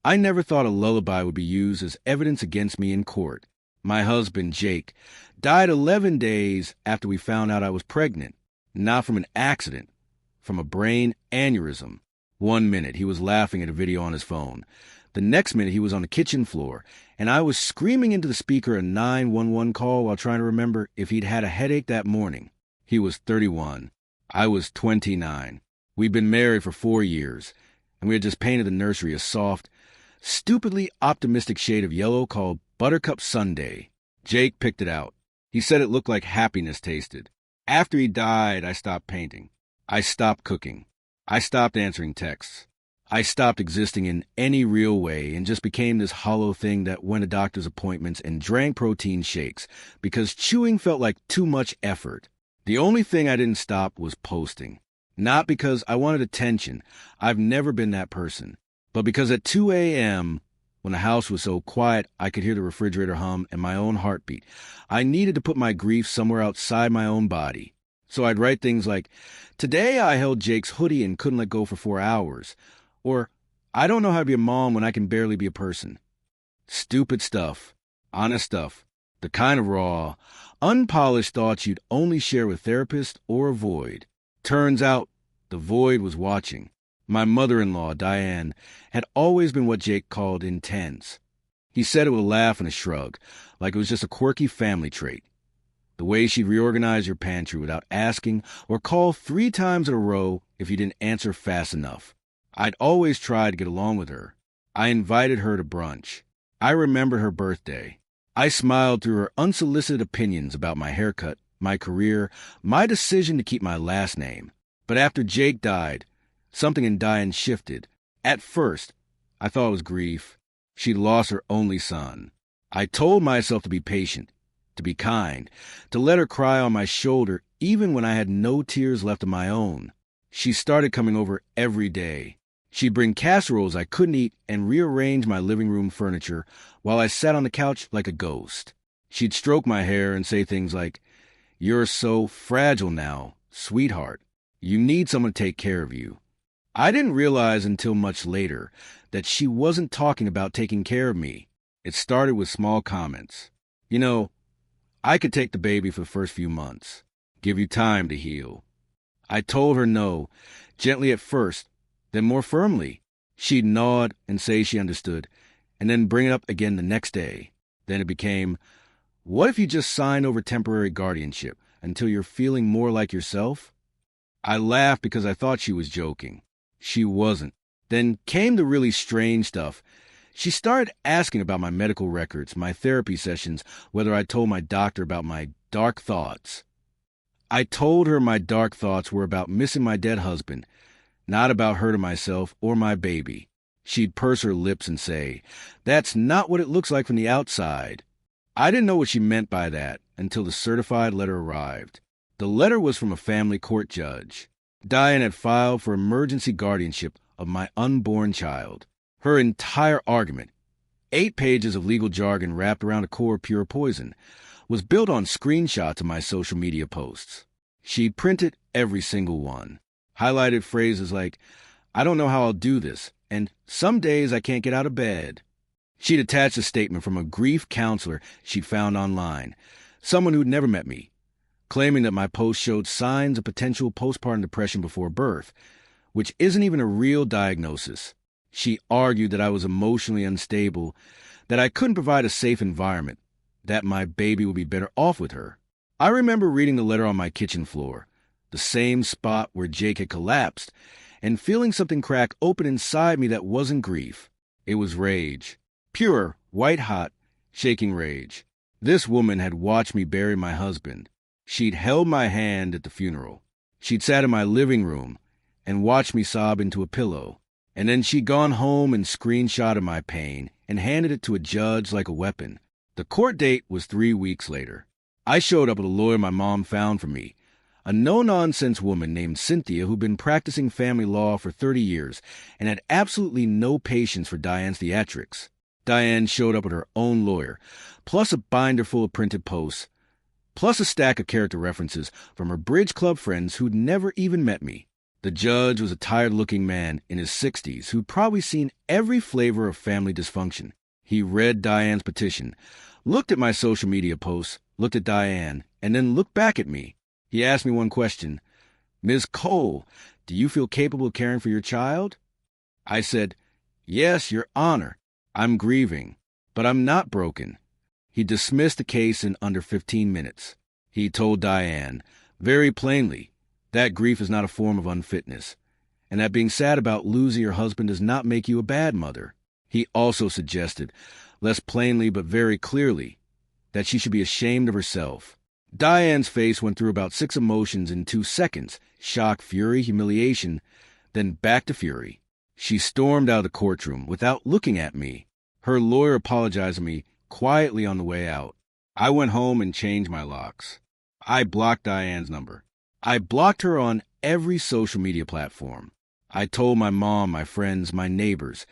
I never thought a lullaby would be used as evidence against me in court. My husband, Jake, died 11 days after we found out I was pregnant. Not from an accident, from a brain aneurysm. 1 minute, he was laughing at a video on his phone. The next minute, he was on the kitchen floor, and I was screaming into the speaker a 911 call while trying to remember if he'd had a headache that morning. He was 31. I was 29. We'd been married for 4 years, and we had just painted the nursery a soft, stupidly optimistic shade of yellow called Buttercup Sundae. Jake picked it out. He said it looked like happiness tasted. After he died, I stopped painting. I stopped cooking. I stopped answering texts. I stopped existing in any real way and just became this hollow thing that went to doctor's appointments and drank protein shakes because chewing felt like too much effort. The only thing I didn't stop was posting. Not because I wanted attention. I've never been that person. But because at 2 a.m., when the house was so quiet I could hear the refrigerator hum and my own heartbeat, I needed to put my grief somewhere outside my own body. So I'd write things like, "Today I held Jake's hoodie and couldn't let go for 4 hours." Or, "I don't know how to be a mom when I can barely be a person." Stupid stuff. Honest stuff. The kind of raw, unpolished thoughts you'd only share with therapists or avoid. Turns out, the void was watching. My mother-in-law, Diane, had always been what Jake called intense. He said it with a laugh and a shrug, like it was just a quirky family trait. The way she'd reorganize your pantry without asking or call 3 times in a row if you didn't answer fast enough. I'd always tried to get along with her. I invited her to brunch. I remembered her birthday. I smiled through her unsolicited opinions about my haircut, my career, my decision to keep my last name. But after Jake died, something in Diane shifted. At first, I thought it was grief. She'd lost her only son. I told myself to be patient, to be kind, to let her cry on my shoulder even when I had no tears left of my own. She started coming over every day. She'd bring casseroles I couldn't eat and rearrange my living room furniture while I sat on the couch like a ghost. She'd stroke my hair and say things like, "You're so fragile now, sweetheart. You need someone to take care of you." I didn't realize until much later that she wasn't talking about taking care of me. It started with small comments. "You know, I could take the baby for the first few months. Give you time to heal." I told her no, gently at first, then more firmly. She'd nod and say she understood, and then bring it up again the next day. Then it became, "What if you just sign over temporary guardianship until you're feeling more like yourself?" I laughed because I thought she was joking. She wasn't. Then came the really strange stuff. She started asking about my medical records, my therapy sessions, whether I told my doctor about my dark thoughts. I told her my dark thoughts were about missing my dead husband, not about hurting myself or my baby. She'd purse her lips and say, "That's not what it looks like from the outside." I didn't know what she meant by that until the certified letter arrived. The letter was from a family court judge. Diane had filed for emergency guardianship of my unborn child. Her entire argument, 8 pages of legal jargon wrapped around a core of pure poison, was built on screenshots of my social media posts. She'd printed every single one. Highlighted phrases like, "I don't know how I'll do this," and "Some days I can't get out of bed." She'd attached a statement from a grief counselor she'd found online, someone who'd never met me, claiming that my post showed signs of potential postpartum depression before birth, which isn't even a real diagnosis. She argued that I was emotionally unstable, that I couldn't provide a safe environment, that my baby would be better off with her. I remember reading the letter on my kitchen floor, the same spot where Jake had collapsed, and feeling something crack open inside me that wasn't grief. It was rage. Pure, white-hot, shaking rage. This woman had watched me bury my husband. She'd held my hand at the funeral. She'd sat in my living room and watched me sob into a pillow. And then she'd gone home and screenshotted my pain and handed it to a judge like a weapon. The court date was 3 weeks later. I showed up with a lawyer my mom found for me, a no-nonsense woman named Cynthia who'd been practicing family law for 30 years and had absolutely no patience for Diane's theatrics. Diane showed up with her own lawyer, plus a binder full of printed posts, plus a stack of character references from her bridge club friends who'd never even met me. The judge was a tired-looking man in his 60s who'd probably seen every flavor of family dysfunction. He read Diane's petition, looked at my social media posts, looked at Diane, and then looked back at me. He asked me one question. "Ms. Cole, do you feel capable of caring for your child?" I said, "Yes, Your Honor. I'm grieving, but I'm not broken." He dismissed the case in under 15 minutes. He told Diane, very plainly, that grief is not a form of unfitness, and that being sad about losing your husband does not make you a bad mother. He also suggested, less plainly but very clearly, that she should be ashamed of herself. Diane's face went through about 6 emotions in 2 seconds: shock, fury, humiliation, then back to fury. She stormed out of the courtroom without looking at me. Her lawyer apologized to me quietly on the way out. I went home and changed my locks. I blocked Diane's number. I blocked her on every social media platform. I told my mom, my friends, my neighbors,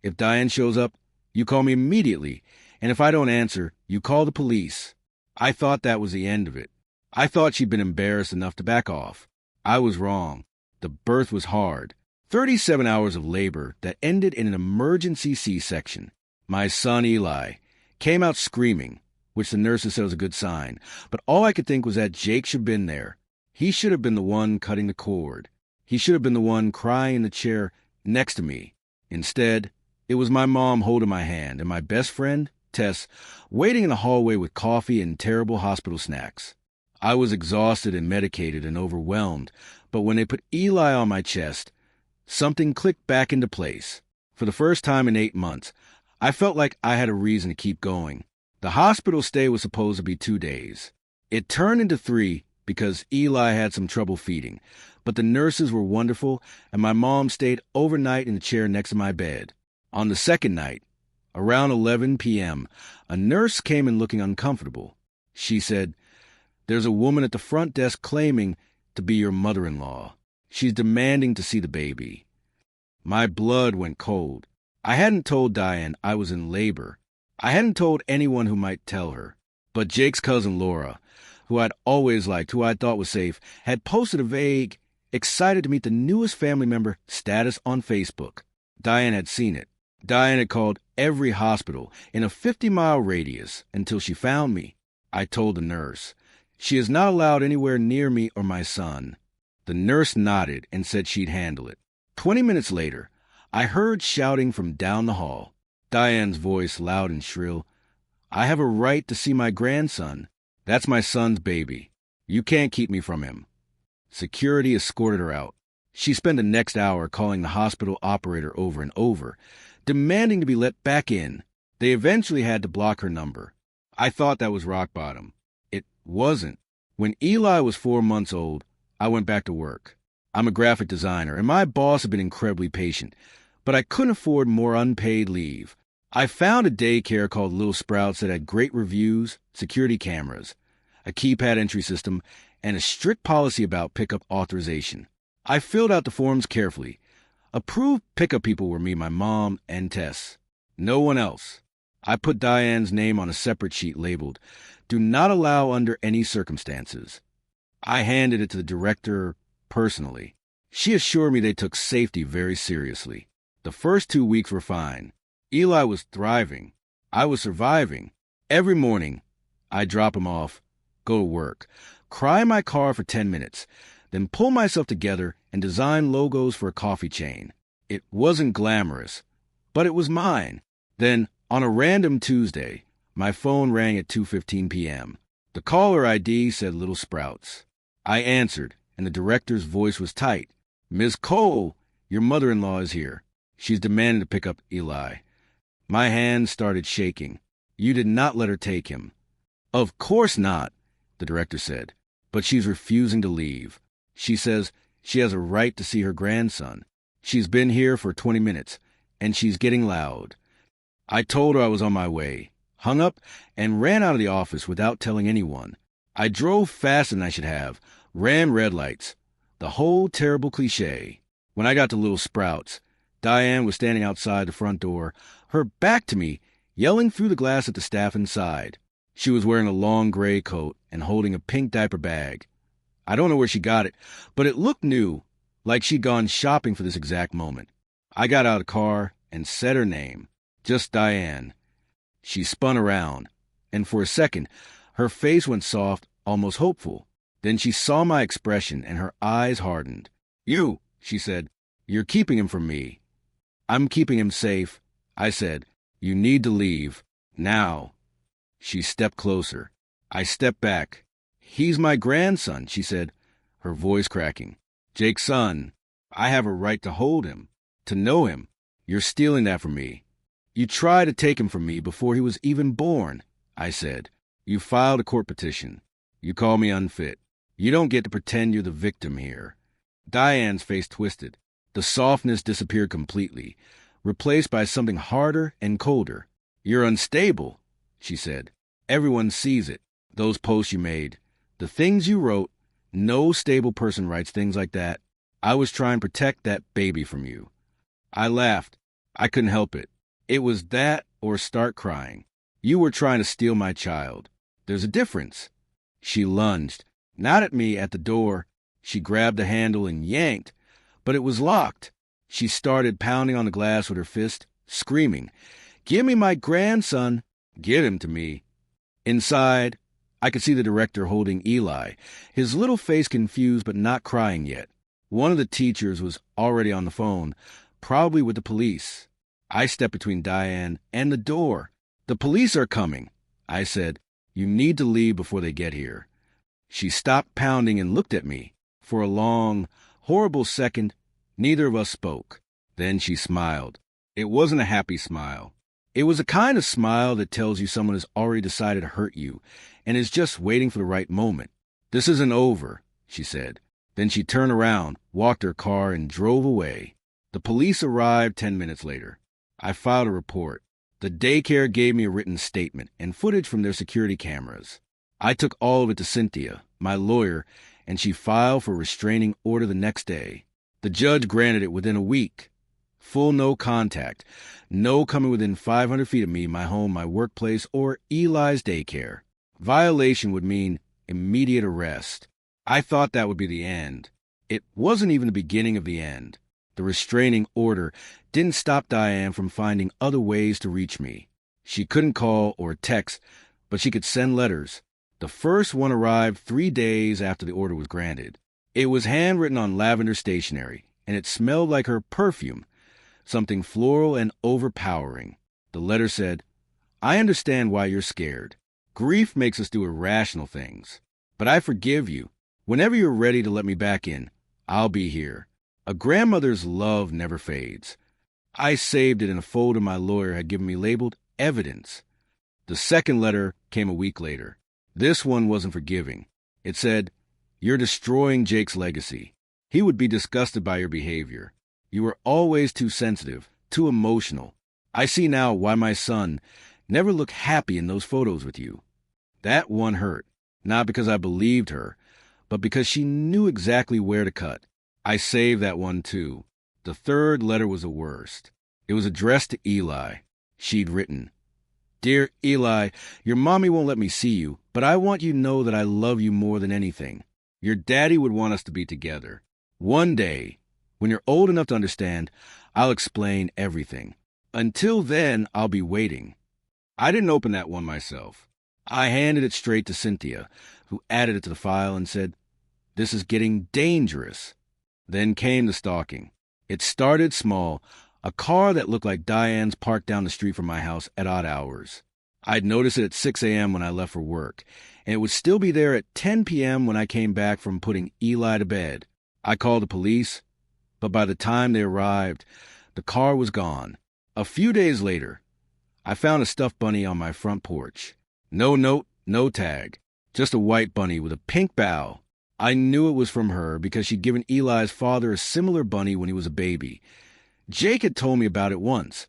if Diane shows up, you call me immediately, and if I don't answer, you call the police. I thought that was the end of it. I thought she'd been embarrassed enough to back off. I was wrong. The birth was hard. 37 hours of labor that ended in an emergency C-section. My son Eli came out screaming, which the nurses said was a good sign, but all I could think was that Jake should have been there. He should have been the one cutting the cord. He should have been the one crying in the chair next to me. Instead, it was my mom holding my hand and my best friend, Tess, waiting in the hallway with coffee and terrible hospital snacks. I was exhausted and medicated and overwhelmed, but when they put Eli on my chest, something clicked back into place. For the first time in 8 months, I felt like I had a reason to keep going. The hospital stay was supposed to be 2 days. It turned into 3 because Eli had some trouble feeding, but the nurses were wonderful, and my mom stayed overnight in the chair next to my bed. On the second night, around 11 p.m., a nurse came in looking uncomfortable. She said, "There's a woman at the front desk claiming to be your mother-in-law. She's demanding to see the baby." My blood went cold. I hadn't told Diane I was in labor. I hadn't told anyone who might tell her. But Jake's cousin Laura, who I'd always liked, who I thought was safe, had posted a vague, excited to meet the newest family member status on Facebook. Diane had seen it. Diane had called every hospital in a 50-mile radius until she found me. I told the nurse, "She is not allowed anywhere near me or my son." The nurse nodded and said she'd handle it. 20 minutes later, I heard shouting from down the hall. Diane's voice, loud and shrill. "I have a right to see my grandson. That's my son's baby. You can't keep me from him." Security escorted her out. She spent the next hour calling the hospital operator over and over, demanding to be let back in. They eventually had to block her number. I thought that was rock bottom. It wasn't. When Eli was 4 months old, I went back to work. I'm a graphic designer, and my boss had been incredibly patient, but I couldn't afford more unpaid leave. I found a daycare called Little Sprouts that had great reviews, security cameras, a keypad entry system, and a strict policy about pickup authorization. I filled out the forms carefully. Approved pickup people were me, my mom, and Tess. No one else. I put Diane's name on a separate sheet labeled, "Do not allow under any circumstances." I handed it to the director personally. She assured me they took safety very seriously. The first 2 weeks were fine. Eli was thriving. I was surviving. Every morning, I'd drop him off, go to work, cry in my car for 10 minutes, then pull myself together and design logos for a coffee chain. It wasn't glamorous, but it was mine. Then, on a random Tuesday, my phone rang at 2:15 p.m. The caller ID said Little Sprouts. I answered, and the director's voice was tight. "Ms. Cole, your mother-in-law is here. She's demanding to pick up Eli." My hands started shaking. "You did not let her take him." "Of course not," the director said, "but she's refusing to leave. She says she has a right to see her grandson. She's been here for 20 minutes, and she's getting loud." I told her I was on my way, hung up, and ran out of the office without telling anyone. I drove faster than I should have, ran red lights. The whole terrible cliché. When I got to Little Sprouts, Diane was standing outside the front door, her back to me, yelling through the glass at the staff inside. She was wearing a long gray coat and holding a pink diaper bag. I don't know where she got it, but it looked new. like she'd gone shopping for this exact moment. I got out of the car and said her name, just Diane. She spun around, and for a second, her face went soft, almost hopeful. Then she saw my expression, and her eyes hardened. "You," she said, "you're keeping him from me." "I'm keeping him safe," I said. "You need to leave. Now." She stepped closer. I stepped back. "He's my grandson," she said, her voice cracking. "Jake's son. I have a right to hold him, to know him. You're stealing that from me." "You tried to take him from me before he was even born," I said. "You filed a court petition. You call me unfit. You don't get to pretend you're the victim here." Diane's face twisted. The softness disappeared completely, replaced by something harder and colder. "You're unstable," she said. "Everyone sees it. Those posts you made. The things you wrote. No stable person writes things like that. I was trying to protect that baby from you." I laughed. I couldn't help it. It was that or start crying. "You were trying to steal my child. There's a difference." She lunged, not at me, at the door. She grabbed the handle and yanked, but it was locked. She started pounding on the glass with her fist, screaming, "Give me my grandson. Give him to me." Inside, I could see the director holding Eli, his little face confused but not crying yet. One of the teachers was already on the phone, probably with the police. I stepped between Diane and the door. "The police are coming," I said. "You need to leave before they get here." She stopped pounding and looked at me. For a long, horrible second, neither of us spoke. Then she smiled. It wasn't a happy smile. It was a kind of smile that tells you someone has already decided to hurt you and is just waiting for the right moment. "This isn't over," she said. Then she turned around, walked to her car, and drove away. The police arrived 10 minutes later. I filed a report. The daycare gave me a written statement and footage from their security cameras. I took all of it to Cynthia, my lawyer, and she filed for a restraining order the next day. The judge granted it within a week. Full no contact. No coming within 500 feet of me, my home, my workplace, or Eli's daycare. Violation would mean immediate arrest. I thought that would be the end. It wasn't even the beginning of the end. The restraining order didn't stop Diane from finding other ways to reach me. She couldn't call or text, but she could send letters. The first one arrived 3 days after the order was granted. It was handwritten on lavender stationery, and it smelled like her perfume, something floral and overpowering. The letter said, "I understand why you're scared. Grief makes us do irrational things. But I forgive you. Whenever you're ready to let me back in, I'll be here. A grandmother's love never fades." I saved it in a folder my lawyer had given me labeled evidence. The second letter came a week later. This one wasn't forgiving. It said, "You're destroying Jake's legacy. He would be disgusted by your behavior. You were always too sensitive, too emotional. I see now why my son never looked happy in those photos with you." That one hurt, not because I believed her, but because she knew exactly where to cut. I saved that one too. The third letter was the worst. It was addressed to Eli. She'd written, "Dear Eli, your mommy won't let me see you, but I want you to know that I love you more than anything. Your daddy would want us to be together. One day, when you're old enough to understand, I'll explain everything. Until then, I'll be waiting." I didn't open that one myself. I handed it straight to Cynthia, who added it to the file and said, "This is getting dangerous." Then came the stalking. It started small, a car that looked like Diane's parked down the street from my house at odd hours. I'd noticed it at 6 a.m. when I left for work, and it would still be there at 10 p.m. when I came back from putting Eli to bed. I called the police, but by the time they arrived, the car was gone. A few days later, I found a stuffed bunny on my front porch. No note, no tag, just a white bunny with a pink bow. I knew it was from her because she'd given Eli's father a similar bunny when he was a baby. Jake had told me about it once,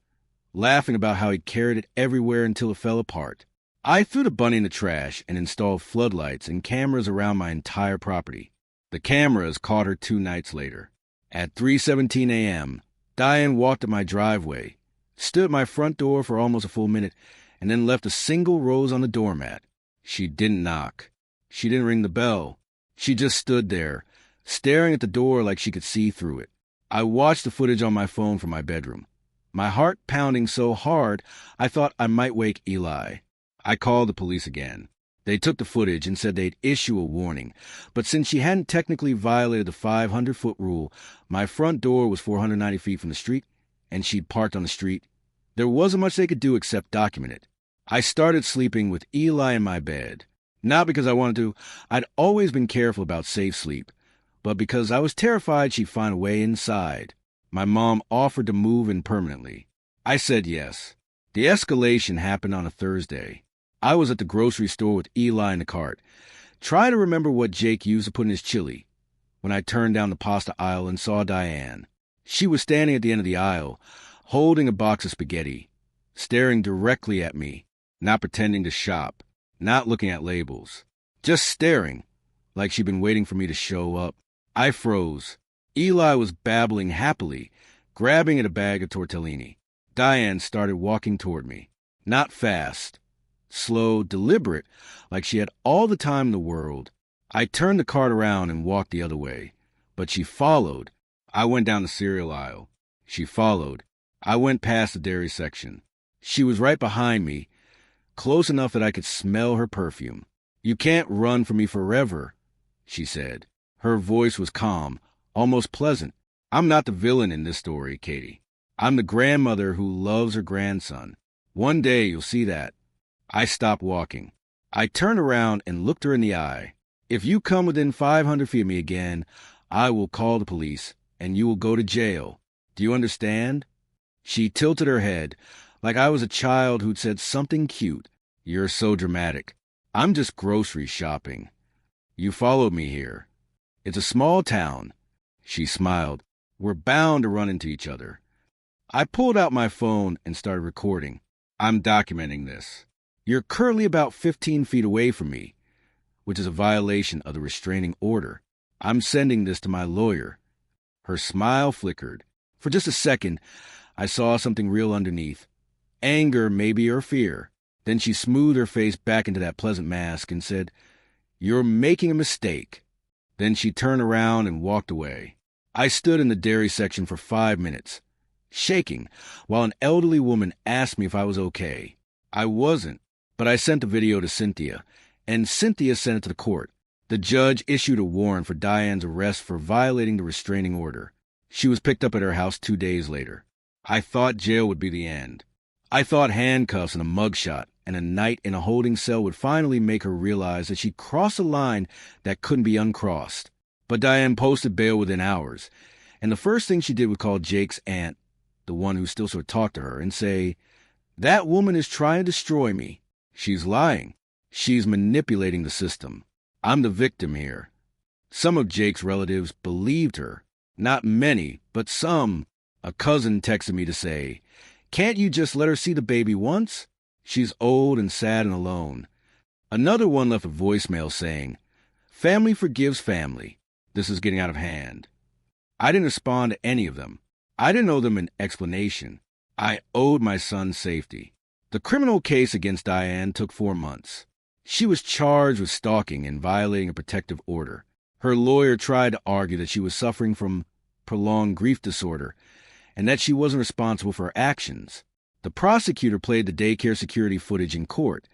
laughing about how he carried it everywhere until it fell apart. I threw the bunny in the trash and installed floodlights and cameras around my entire property. The cameras caught her 2 nights later. At 3:17 a.m., Diane walked up my driveway, stood at my front door for almost a full minute, and then left a single rose on the doormat. She didn't knock. She didn't ring the bell. She just stood there, staring at the door like she could see through it. I watched the footage on my phone from my bedroom, my heart pounding so hard I thought I might wake Eli. I called the police again. They took the footage and said they'd issue a warning, but since she hadn't technically violated the 500-foot rule, my front door was 490 feet from the street, and she'd parked on the street, there wasn't much they could do except document it. I started sleeping with Eli in my bed. Not because I wanted to. I'd always been careful about safe sleep, but because I was terrified she'd find a way inside. My mom offered to move in permanently. I said yes. The escalation happened on a Thursday. I was at the grocery store with Eli in the cart, trying to remember what Jake used to put in his chili, when I turned down the pasta aisle and saw Diane. She was standing at the end of the aisle, holding a box of spaghetti, staring directly at me, not pretending to shop, not looking at labels, just staring, like she'd been waiting for me to show up. I froze. Eli was babbling happily, grabbing at a bag of tortellini. Diane started walking toward me. Not fast. Slow, deliberate, like she had all the time in the world. I turned the cart around and walked the other way. But she followed. I went down the cereal aisle. She followed. I went past the dairy section. She was right behind me, close enough that I could smell her perfume. "You can't run from me forever," she said. Her voice was calm, almost pleasant. "I'm not the villain in this story, Katie. I'm the grandmother who loves her grandson. One day you'll see that." I stopped walking. I turned around and looked her in the eye. "If you come within 500 feet of me again, I will call the police, and you will go to jail. Do you understand?" She tilted her head, like I was a child who'd said something cute. "You're so dramatic. I'm just grocery shopping. You followed me here. It's a small town." She smiled. "We're bound to run into each other." I pulled out my phone and started recording. "I'm documenting this. You're currently about 15 feet away from me, which is a violation of the restraining order. I'm sending this to my lawyer." Her smile flickered. For just a second, I saw something real underneath. Anger, maybe, or fear. Then she smoothed her face back into that pleasant mask and said, "You're making a mistake." Then she turned around and walked away. I stood in the dairy section for 5 minutes, shaking, while an elderly woman asked me if I was okay. I wasn't, but I sent the video to Cynthia, and Cynthia sent it to the court. The judge issued a warrant for Diane's arrest for violating the restraining order. She was picked up at her house 2 days later. I thought jail would be the end. I thought handcuffs and a mugshot and a night in a holding cell would finally make her realize that she'd crossed a line that couldn't be uncrossed. But Diane posted bail within hours, and the first thing she did was call Jake's aunt, the one who still sort of talked to her, and say, "That woman is trying to destroy me. She's lying. She's manipulating the system. I'm the victim here." Some of Jake's relatives believed her. Not many, but some. A cousin texted me to say, "Can't you just let her see the baby once? She's old and sad and alone." Another one left a voicemail saying, "Family forgives family. This is getting out of hand." I didn't respond to any of them. I didn't owe them an explanation. I owed my son's safety. The criminal case against Diane took 4 months. She was charged with stalking and violating a protective order. Her lawyer tried to argue that she was suffering from prolonged grief disorder and that she wasn't responsible for her actions. The prosecutor played the daycare security footage in court,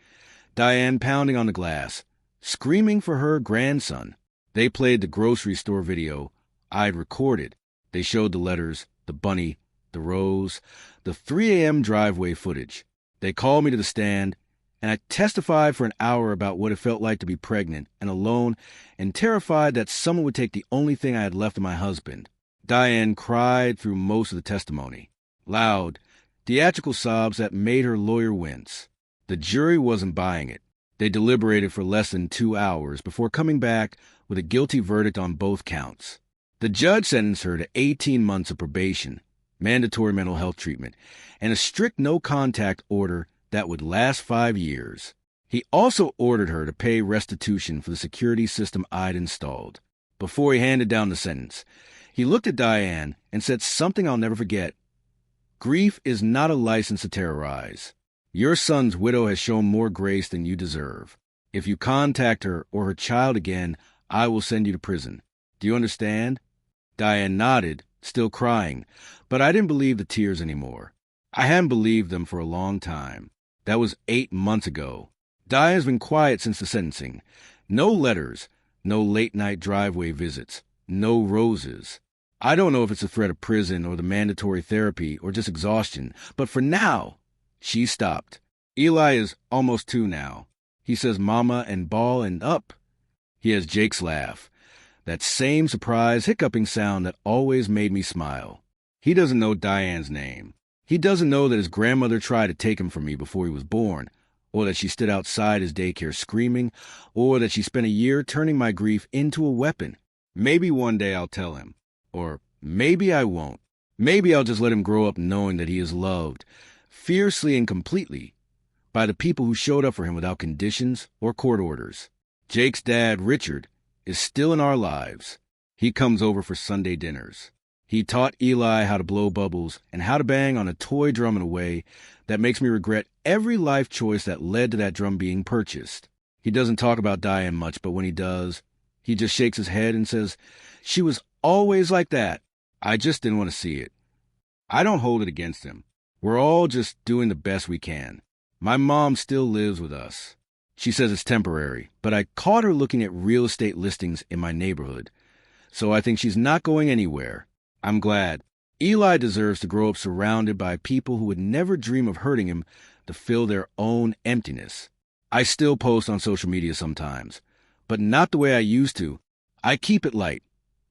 Diane pounding on the glass, screaming for her grandson. They played the grocery store video I'd recorded. They showed the letters, the bunny, the rose, the 3 a.m. driveway footage. They called me to the stand, and I testified for an hour about what it felt like to be pregnant and alone and terrified that someone would take the only thing I had left of my husband. Diane cried through most of the testimony. Loud, theatrical sobs that made her lawyer wince. The jury wasn't buying it. They deliberated for less than 2 hours before coming back with a guilty verdict on both counts. The judge sentenced her to 18 months of probation, mandatory mental health treatment, and a strict no-contact order that would last 5 years. He also ordered her to pay restitution for the security system I'd installed. Before he handed down the sentence, he looked at Diane and said something I'll never forget. "Grief is not a license to terrorize. Your son's widow has shown more grace than you deserve. If you contact her or her child again, I will send you to prison. Do you understand? Diane nodded, still crying, but I didn't believe the tears anymore. I hadn't believed them for a long time. That was 8 months ago. Diane's been quiet since the sentencing. No letters, no late-night driveway visits, no roses. I don't know if it's the threat of prison or the mandatory therapy or just exhaustion, but for now, she stopped. Eli is almost 2 now. He says mama and ball and up. He has Jake's laugh, that same surprise hiccuping sound that always made me smile. He doesn't know Diane's name. He doesn't know that his grandmother tried to take him from me before he was born, or that she stood outside his daycare screaming, or that she spent a year turning my grief into a weapon. Maybe one day I'll tell him, or maybe I won't. Maybe I'll just let him grow up knowing that he is loved, fiercely and completely, by the people who showed up for him without conditions or court orders. Jake's dad, Richard, is still in our lives. He comes over for Sunday dinners. He taught Eli how to blow bubbles and how to bang on a toy drum in a way that makes me regret every life choice that led to that drum being purchased. He doesn't talk about Diane much, but when he does, he just shakes his head and says, "She was always like that." I just didn't want to see it. I don't hold it against him. We're all just doing the best we can. My mom still lives with us. She says it's temporary, but I caught her looking at real estate listings in my neighborhood, so I think she's not going anywhere. I'm glad. Eli deserves to grow up surrounded by people who would never dream of hurting him to fill their own emptiness. I still post on social media sometimes, but not the way I used to. I keep it light.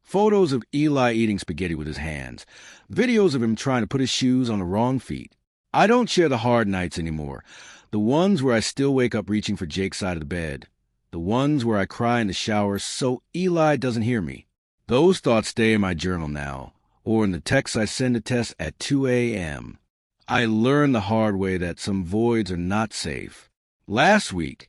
Photos of Eli eating spaghetti with his hands. Videos of him trying to put his shoes on the wrong feet. I don't share the hard nights anymore. The ones where I still wake up reaching for Jake's side of the bed. The ones where I cry in the shower so Eli doesn't hear me. Those thoughts stay in my journal now, or in the texts I send to Tess at 2 a.m. I learned the hard way that some voids are not safe. Last week,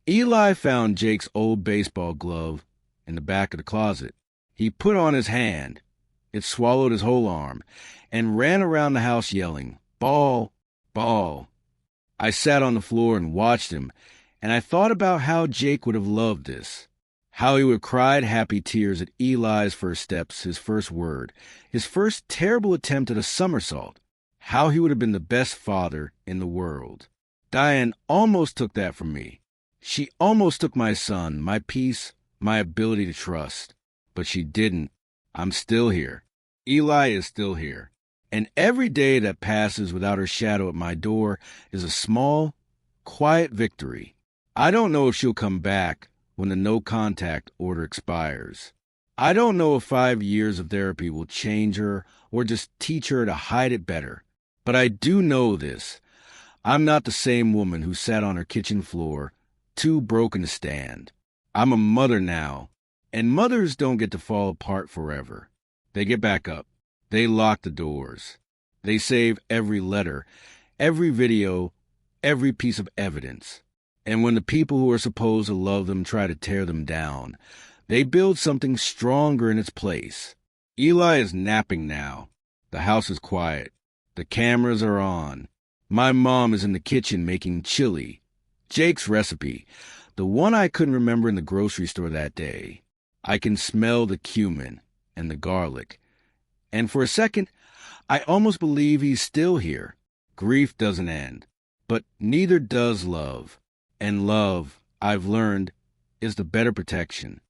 Eli found Jake's old baseball glove in the back of the closet. He put on his hand. It swallowed his whole arm, and ran around the house yelling, "Ball, ball." I sat on the floor and watched him, and I thought about how Jake would have loved this. How he would have cried happy tears at Eli's first steps, his first word, his first terrible attempt at a somersault. How he would have been the best father in the world. Diane almost took that from me. She almost took my son, my peace, my ability to trust. But she didn't. I'm still here. Eli is still here. And every day that passes without her shadow at my door is a small, quiet victory. I don't know if she'll come back when the no-contact order expires. I don't know if 5 years of therapy will change her or just teach her to hide it better. But I do know this. I'm not the same woman who sat on her kitchen floor, too broken to stand. I'm a mother now. And mothers don't get to fall apart forever. They get back up. They lock the doors. They save every letter, every video, every piece of evidence. And when the people who are supposed to love them try to tear them down, they build something stronger in its place. Eli is napping now. The house is quiet. The cameras are on. My mom is in the kitchen making chili. Jake's recipe, the one I couldn't remember in the grocery store that day. I can smell the cumin and the garlic. And for a second, I almost believe he's still here. Grief doesn't end, but neither does love. And love, I've learned, is the better protection.